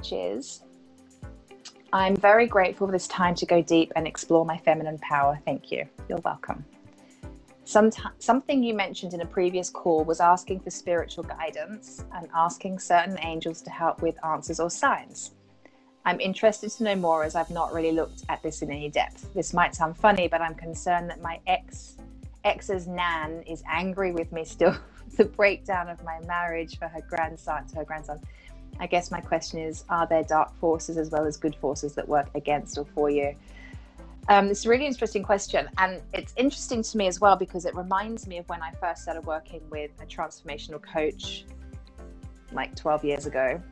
which is, I'm very grateful for this time to go deep and explore my feminine power. Thank you. You're welcome. Something you mentioned in a previous call was asking for spiritual guidance and asking certain angels to help with answers or signs. I'm interested to know more, as I've not really looked at this in any depth. This might sound funny, but I'm concerned that my ex's nan is angry with me still. The breakdown of my marriage for her grandson. I guess my question is, are there dark forces as well as good forces that work against or for you? It's a really interesting question, and it's interesting to me as well because it reminds me of when I first started working with a transformational coach like 12 years ago,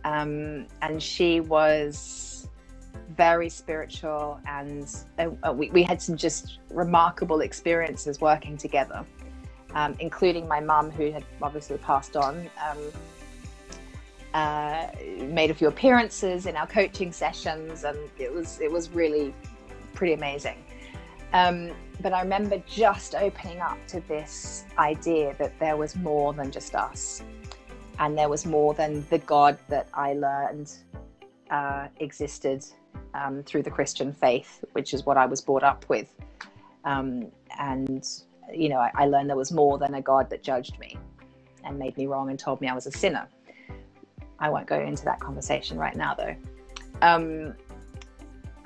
and she was very spiritual, and we had some just remarkable experiences working together, including my mum, who had obviously passed on, made a few appearances in our coaching sessions, and it was really pretty amazing. But I remember just opening up to this idea that there was more than just us, and there was more than the God that I learned existed through the Christian faith, which is what I was brought up with. And you know, I learned there was more than a God that judged me and made me wrong and told me I was a sinner. I won't go into that conversation right now, though.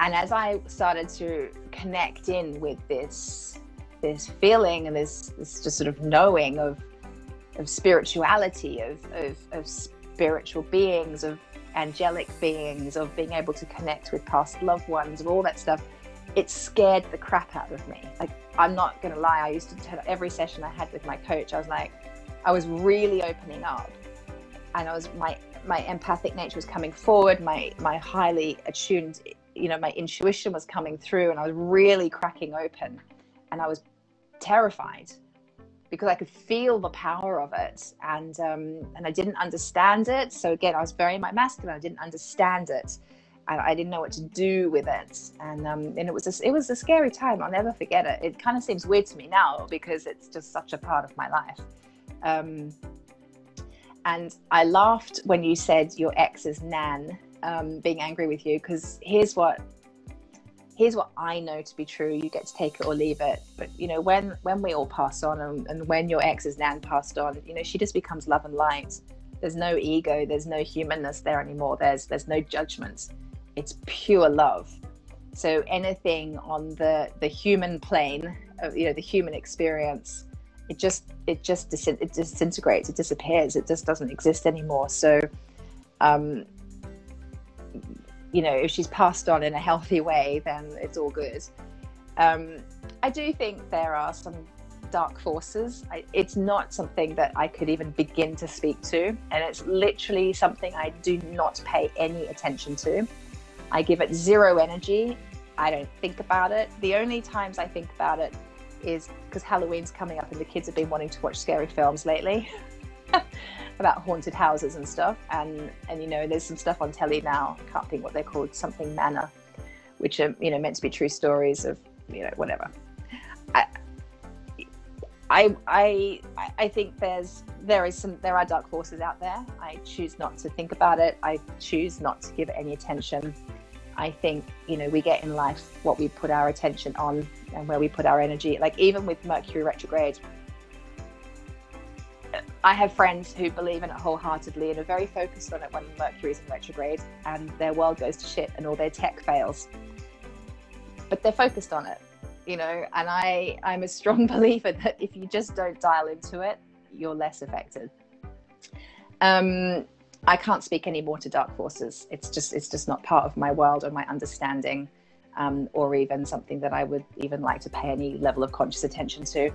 And as I started to connect in with this feeling and this just sort of knowing of spirituality, of spiritual beings, of angelic beings, of being able to connect with past loved ones, of all that stuff, it scared the crap out of me. Like, I'm not going to lie, I used to tell every session I had with my coach, I was really opening up, and my empathic nature was coming forward, my highly attuned, my intuition was coming through, and I was really cracking open, and I was terrified because I could feel the power of it, and I didn't understand it. So again, I was very masculine. I didn't understand it, and I didn't know what to do with it, and it was a scary time. I'll never forget it. It kind of seems weird to me now because it's just such a part of my life. And I laughed when you said your ex's nan being angry with you, because here's what I know to be true. You get to take it or leave it. But when we all pass on, and when your ex's nan passed on, she just becomes love and light. There's no ego, there's no humanness there anymore. There's no judgment. It's pure love. So anything on the human plane of the human experience, it disintegrates, it disappears, it just doesn't exist anymore. So if she's passed on in a healthy way, then it's all good. I do think there are some dark forces. It's not something that I could even begin to speak to, and it's literally something I do not pay any attention to. I give it zero energy. I don't think about it. The only times I think about it is because Halloween's coming up and the kids have been wanting to watch scary films lately about haunted houses and stuff, and there's some stuff on telly now, I can't think what they're called, something Manor, which are meant to be true stories of whatever. I think there are dark forces out there. I choose not to think about it. I choose not to give it any attention. I think we get in life what we put our attention on and where we put our energy. Like, even with Mercury retrograde, I have friends who believe in it wholeheartedly and are very focused on it when Mercury's in retrograde, and their world goes to shit and all their tech fails. But they're focused on it, and I'm a strong believer that if you just don't dial into it, you're less affected. I can't speak any more to dark forces. It's just not part of my world or my understanding, or even something that I would even like to pay any level of conscious attention to.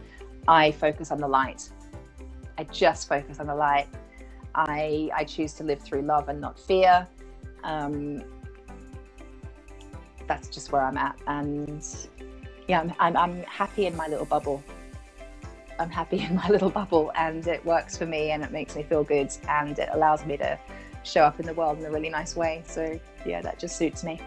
I focus on the light. I just focus on the light. I choose to live through love and not fear. That's just where I'm at. And yeah, I'm happy in my little bubble. I'm happy in my little bubble, and it works for me, and it makes me feel good, and it allows me to show up in the world in a really nice way. So yeah, that just suits me.